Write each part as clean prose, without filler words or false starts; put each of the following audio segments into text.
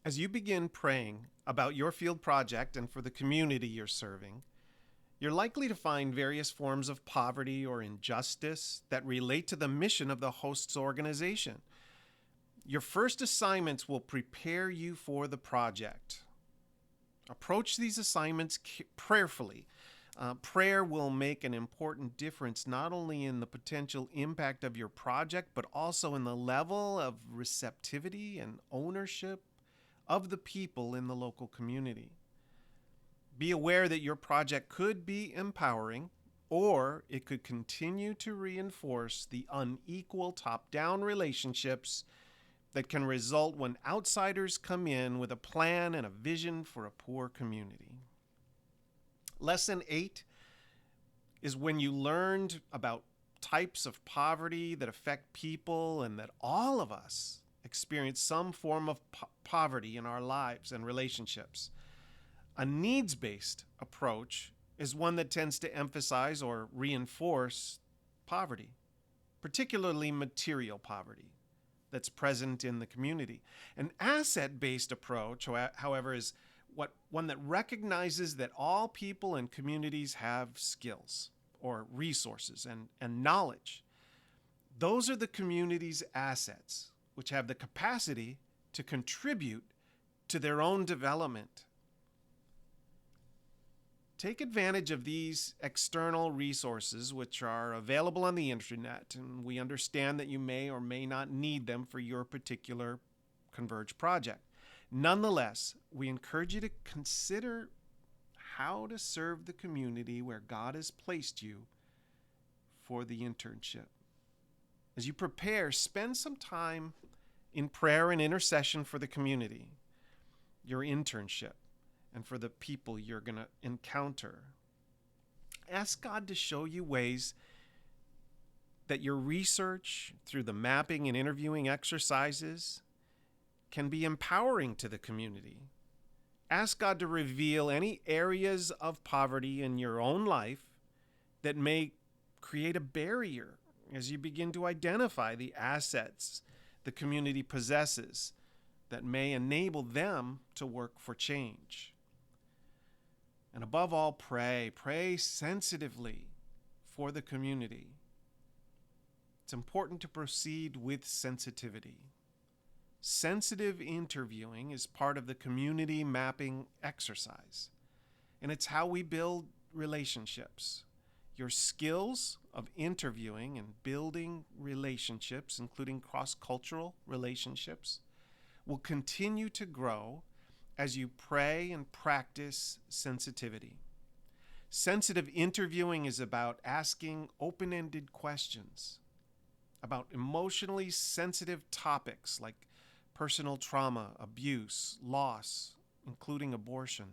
As you begin praying about your field project and for the community you're serving, you're likely to find various forms of poverty or injustice that relate to the mission of the host's organization. Your first assignments will prepare you for the project. Approach these assignments prayerfully. Prayer will make an important difference not only in the potential impact of your project, but also in the level of receptivity and ownership of the people in the local community. Be aware that your project could be empowering, or it could continue to reinforce the unequal top-down relationships that can result when outsiders come in with a plan and a vision for a poor community. Lesson 8 is when you learned about types of poverty that affect people and that all of us experience some form of poverty in our lives and relationships. A needs-based approach is one that tends to emphasize or reinforce poverty, particularly material poverty that's present in the community. An asset-based approach, however, is one that recognizes that all people and communities have skills or resources and knowledge. Those are the community's assets, which have the capacity to contribute to their own development. Take advantage of these external resources which are available on the internet, and we understand that you may or may not need them for your particular Converge project. Nonetheless, we encourage you to consider how to serve the community where God has placed you for the internship. As you prepare, spend some time in prayer and intercession for the community, your internship, and for the people you're going to encounter. Ask God to show you ways that your research through the mapping and interviewing exercises can be empowering to the community. Ask God to reveal any areas of poverty in your own life that may create a barrier as you begin to identify the assets the community possesses that may enable them to work for change. And above all, pray sensitively for the community. It's important to proceed with sensitivity. Sensitive interviewing is part of the community mapping exercise, and it's how we build relationships. Your skills of interviewing and building relationships, including cross-cultural relationships, will continue to grow as you pray and practice sensitivity. Sensitive interviewing is about asking open-ended questions about emotionally sensitive topics like personal trauma, abuse, loss, including abortion.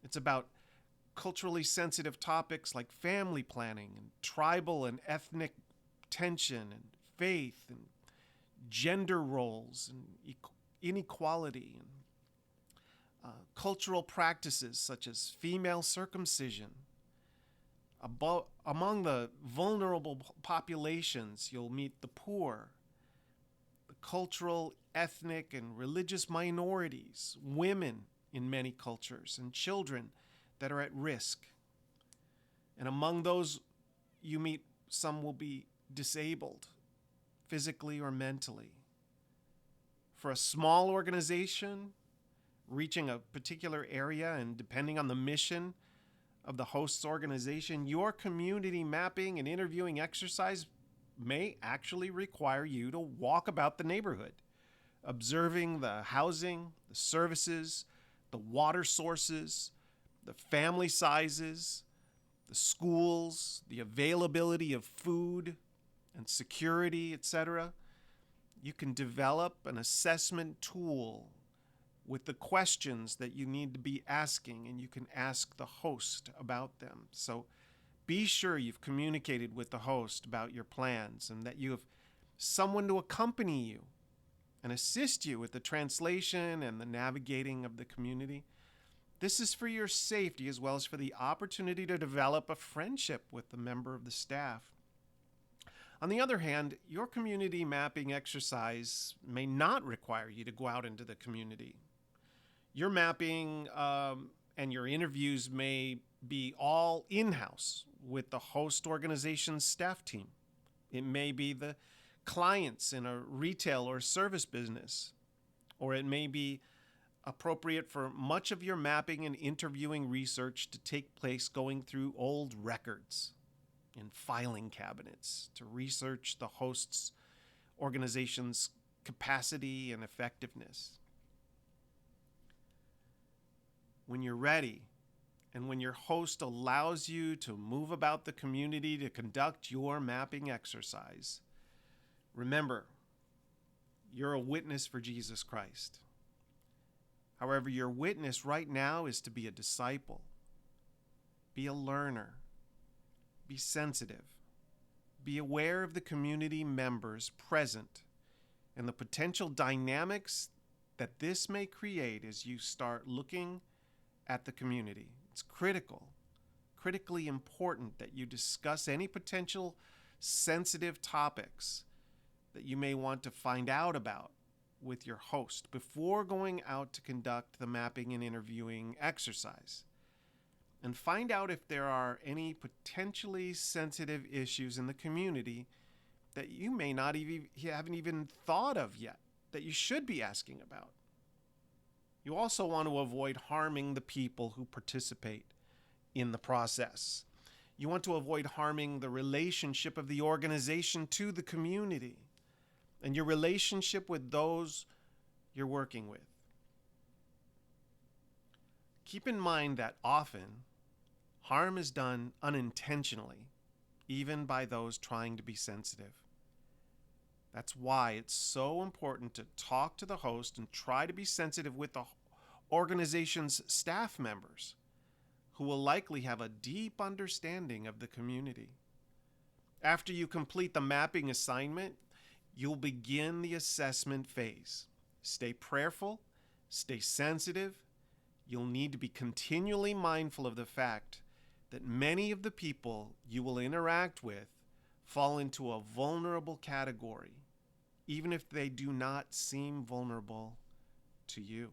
It's about culturally sensitive topics like family planning and tribal and ethnic tension and faith and gender roles and inequality and cultural practices such as female circumcision. Among the vulnerable populations, you'll meet the poor, the cultural, ethnic, and religious minorities, women in many cultures, and children that are at risk. And among those you meet, some will be disabled, physically or mentally. For a small organization, reaching a particular area and depending on the mission of the host's organization, your community mapping and interviewing exercise may actually require you to walk about the neighborhood, observing the housing, the services, the water sources, the family sizes, the schools, the availability of food and security, etc. You can develop an assessment tool with the questions that you need to be asking, and you can ask the host about them. So be sure you've communicated with the host about your plans and that you have someone to accompany you and assist you with the translation and the navigating of the community. This is for your safety as well as for the opportunity to develop a friendship with the member of the staff. On the other hand, your community mapping exercise may not require you to go out into the community. Your mapping and your interviews may be all in-house with the host organization's staff team. It may be the clients in a retail or service business, or it may be appropriate for much of your mapping and interviewing research to take place going through old records in filing cabinets to research the host's organization's capacity and effectiveness. When you're ready, and when your host allows you to move about the community to conduct your mapping exercise, remember, you're a witness for Jesus Christ. However, your witness right now is to be a disciple, be a learner, be sensitive, be aware of the community members present and the potential dynamics that this may create as you start looking at the community. It's critically important that you discuss any potential sensitive topics that you may want to find out about with your host before going out to conduct the mapping and interviewing exercise. And find out if there are any potentially sensitive issues in the community that you may not haven't even thought of yet, that you should be asking about. You also want to avoid harming the people who participate in the process. You want to avoid harming the relationship of the organization to the community and your relationship with those you're working with. Keep in mind that often harm is done unintentionally, even by those trying to be sensitive. That's why it's so important to talk to the host and try to be sensitive with the organization's staff members, who will likely have a deep understanding of the community. After you complete the mapping assignment, you'll begin the assessment phase. Stay prayerful, stay sensitive. You'll need to be continually mindful of the fact that many of the people you will interact with fall into a vulnerable category, even if they do not seem vulnerable to you.